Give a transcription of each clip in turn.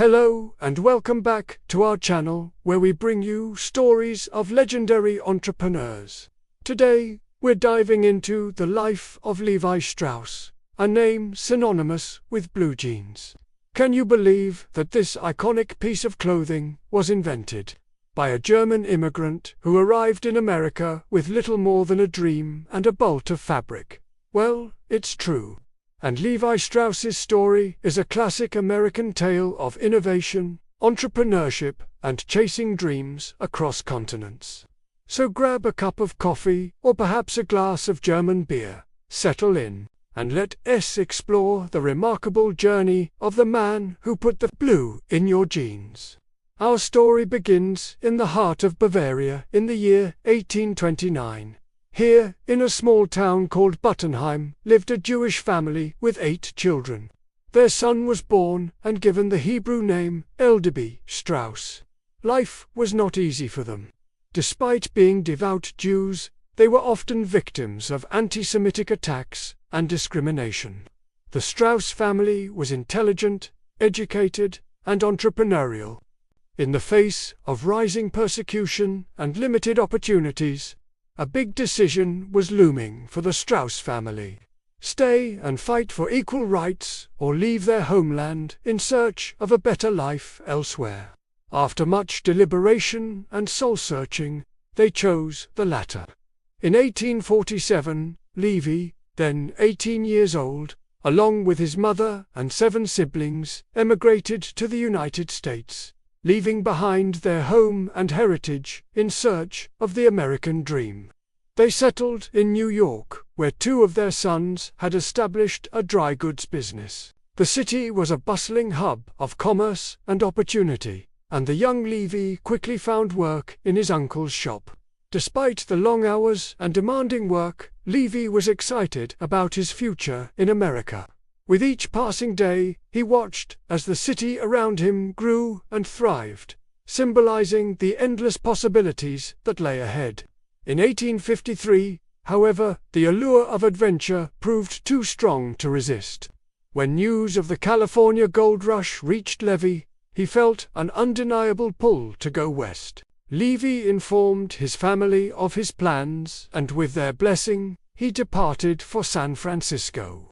Hello and welcome back to our channel where we bring you stories of legendary entrepreneurs. Today, we're diving into the life of Levi Strauss, a name synonymous with blue jeans. Can you believe that this iconic piece of clothing was invented by a German immigrant who arrived in America with little more than a dream and a bolt of fabric? Well, it's true. And Levi Strauss's story is a classic American tale of innovation, entrepreneurship, and chasing dreams across continents. So grab a cup of coffee or perhaps a glass of German beer, settle in, and let us explore the remarkable journey of the man who put the blue in your jeans. Our story begins in the heart of Bavaria in the year 1829. Here, in a small town called Buttenheim, lived a Jewish family with 8 children. Their son was born and given the Hebrew name Levi Strauss. Life was not easy for them. Despite being devout Jews, they were often victims of anti-Semitic attacks and discrimination. The Strauss family was intelligent, educated, and entrepreneurial. In the face of rising persecution and limited opportunities, a big decision was looming for the Strauss family: stay and fight for equal rights, or leave their homeland in search of a better life elsewhere. After much deliberation and soul-searching, they chose the latter. In 1847, Levi, then 18 years old, along with his mother and 7 siblings, emigrated to the United States, leaving behind their home and heritage in search of the American dream. They settled in New York, where 2 of their sons had established a dry goods business. The city was a bustling hub of commerce and opportunity, and the young Levi quickly found work in his uncle's shop. Despite the long hours and demanding work, Levi was excited about his future in America. With each passing day, he watched as the city around him grew and thrived, symbolizing the endless possibilities that lay ahead. In 1853, however, the allure of adventure proved too strong to resist. When news of the California gold rush reached Levi, he felt an undeniable pull to go west. Levi informed his family of his plans, and with their blessing, he departed for San Francisco.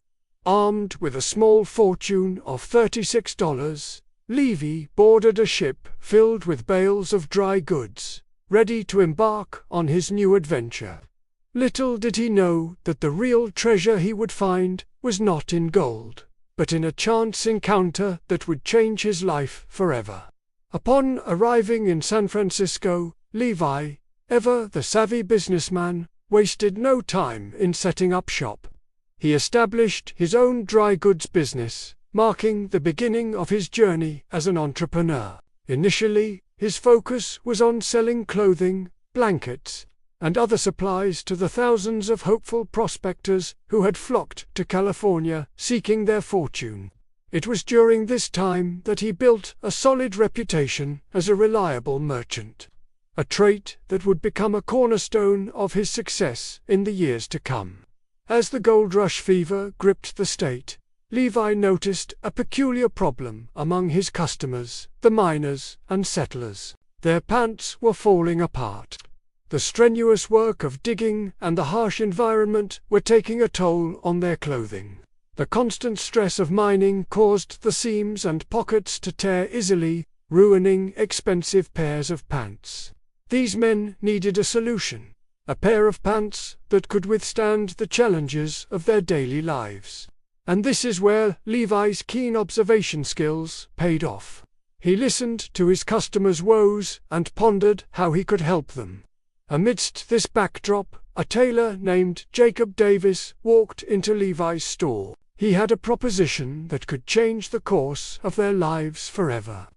Armed with a small fortune of $36, Levi boarded a ship filled with bales of dry goods, ready to embark on his new adventure. Little did he know that the real treasure he would find was not in gold, but in a chance encounter that would change his life forever. Upon arriving in San Francisco, Levi, ever the savvy businessman, wasted no time in setting up shop. He established his own dry goods business, marking the beginning of his journey as an entrepreneur. Initially, his focus was on selling clothing, blankets, and other supplies to the thousands of hopeful prospectors who had flocked to California seeking their fortune. It was during this time that he built a solid reputation as a reliable merchant, a trait that would become a cornerstone of his success in the years to come. As the gold rush fever gripped the state, Levi noticed a peculiar problem among his customers, the miners and settlers. Their pants were falling apart. The strenuous work of digging and the harsh environment were taking a toll on their clothing. The constant stress of mining caused the seams and pockets to tear easily, ruining expensive pairs of pants. These men needed a solution, a pair of pants that could withstand the challenges of their daily lives. And this is where Levi's keen observation skills paid off. He listened to his customers' woes and pondered how he could help them. Amidst this backdrop, a tailor named Jacob Davis walked into Levi's store. He had a proposition that could change the course of their lives forever.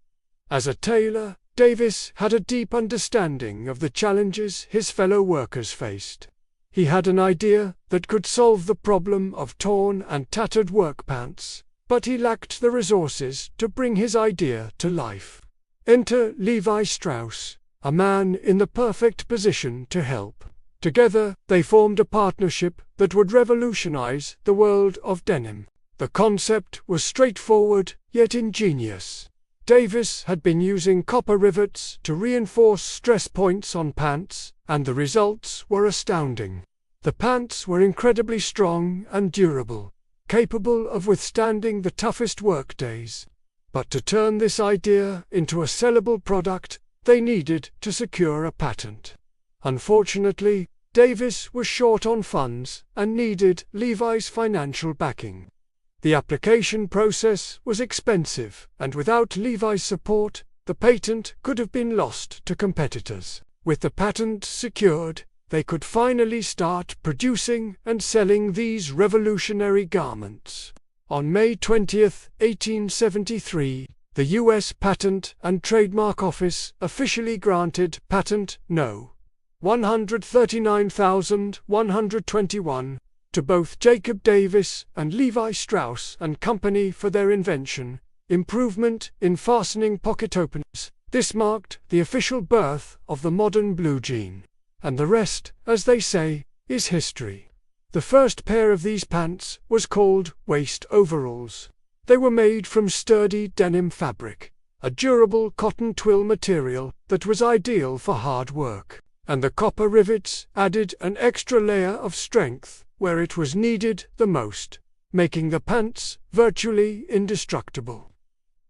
As a tailor, Davis had a deep understanding of the challenges his fellow workers faced. He had an idea that could solve the problem of torn and tattered work pants, but he lacked the resources to bring his idea to life. Enter Levi Strauss, a man in the perfect position to help. Together, they formed a partnership that would revolutionize the world of denim. The concept was straightforward, yet ingenious. Davis had been using copper rivets to reinforce stress points on pants, and the results were astounding. The pants were incredibly strong and durable, capable of withstanding the toughest workdays. But to turn this idea into a sellable product, they needed to secure a patent. Unfortunately, Davis was short on funds and needed Levi's financial backing. The application process was expensive, and without Levi's support, the patent could have been lost to competitors. With the patent secured, they could finally start producing and selling these revolutionary garments. On May 20, 1873, the U.S. Patent and Trademark Office officially granted Patent No. 139,121 to both Jacob Davis and Levi Strauss and Company for their invention, improvement in fastening pocket openers. This marked the official birth of the modern blue jean. And the rest, as they say, is history. The first pair of these pants was called waist overalls. They were made from sturdy denim fabric, a durable cotton twill material that was ideal for hard work. And the copper rivets added an extra layer of strength where it was needed the most, making the pants virtually indestructible.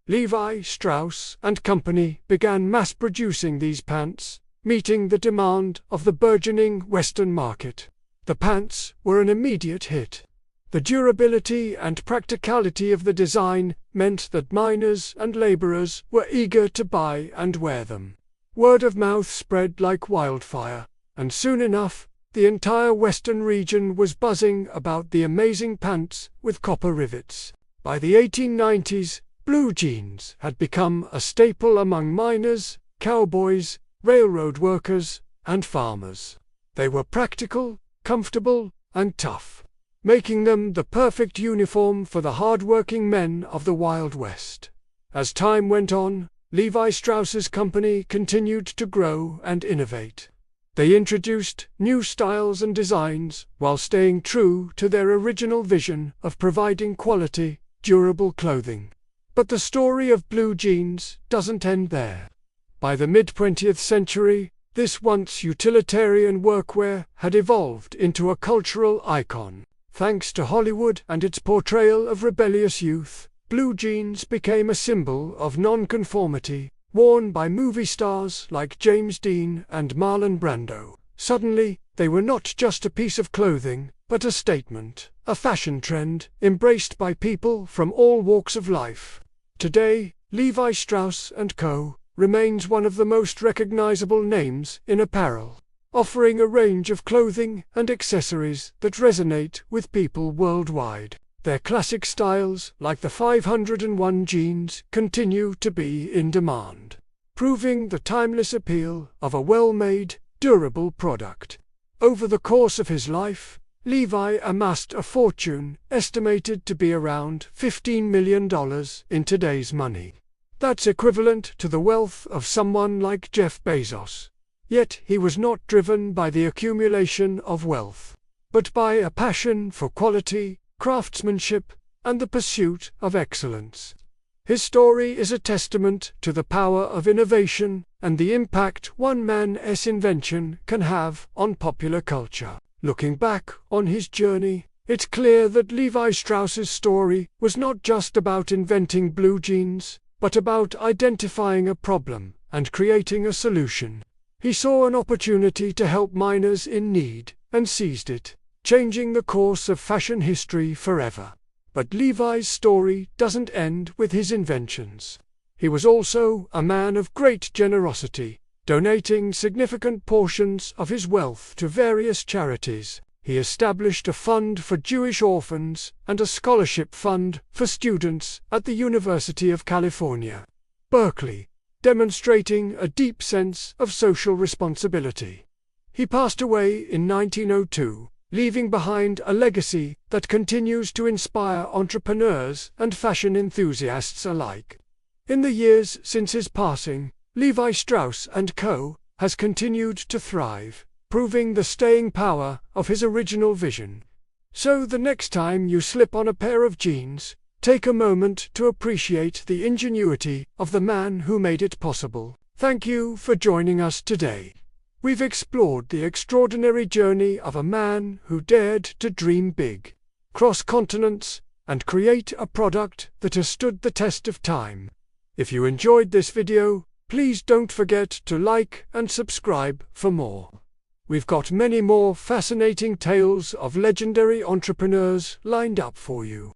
Levi Strauss and Company began mass-producing these pants, meeting the demand of the burgeoning Western market. The pants were an immediate hit. The durability and practicality of the design meant that miners and laborers were eager to buy and wear them. Word of mouth spread like wildfire, and soon enough, the entire Western region was buzzing about the amazing pants with copper rivets. By the 1890s, blue jeans had become a staple among miners, cowboys, railroad workers, and farmers. They were practical, comfortable, and tough, making them the perfect uniform for the hard-working men of the Wild West. As time went on, Levi Strauss's company continued to grow and innovate. They introduced new styles and designs while staying true to their original vision of providing quality, durable clothing. But the story of blue jeans doesn't end there. By the mid-20th century, this once utilitarian workwear had evolved into a cultural icon. Thanks to Hollywood and its portrayal of rebellious youth, blue jeans became a symbol of nonconformity, worn by movie stars like James Dean and Marlon Brando. Suddenly, they were not just a piece of clothing, but a statement, a fashion trend, embraced by people from all walks of life. Today, Levi Strauss & Co. remains one of the most recognizable names in apparel, offering a range of clothing and accessories that resonate with people worldwide. Their classic styles, like the 501 jeans, continue to be in demand, proving the timeless appeal of a well-made, durable product. Over the course of his life, Levi amassed a fortune estimated to be around $15 million in today's money. That's equivalent to the wealth of someone like Jeff Bezos. Yet he was not driven by the accumulation of wealth, but by a passion for quality, craftsmanship, and the pursuit of excellence. His story is a testament to the power of innovation and the impact one man's invention can have on popular culture. Looking back on his journey, it's clear that Levi Strauss's story was not just about inventing blue jeans, but about identifying a problem and creating a solution. He saw an opportunity to help miners in need, and seized it, changing the course of fashion history forever. But Levi's story doesn't end with his inventions. He was also a man of great generosity, donating significant portions of his wealth to various charities. He established a fund for Jewish orphans and a scholarship fund for students at the University of California, Berkeley, demonstrating a deep sense of social responsibility. He passed away in 1902, leaving behind a legacy that continues to inspire entrepreneurs and fashion enthusiasts alike. In the years since his passing, Levi Strauss & Co. has continued to thrive, proving the staying power of his original vision. So the next time you slip on a pair of jeans, take a moment to appreciate the ingenuity of the man who made it possible. Thank you for joining us today. We've explored the extraordinary journey of a man who dared to dream big, cross continents, and create a product that has stood the test of time. If you enjoyed this video, please don't forget to like and subscribe for more. We've got many more fascinating tales of legendary entrepreneurs lined up for you.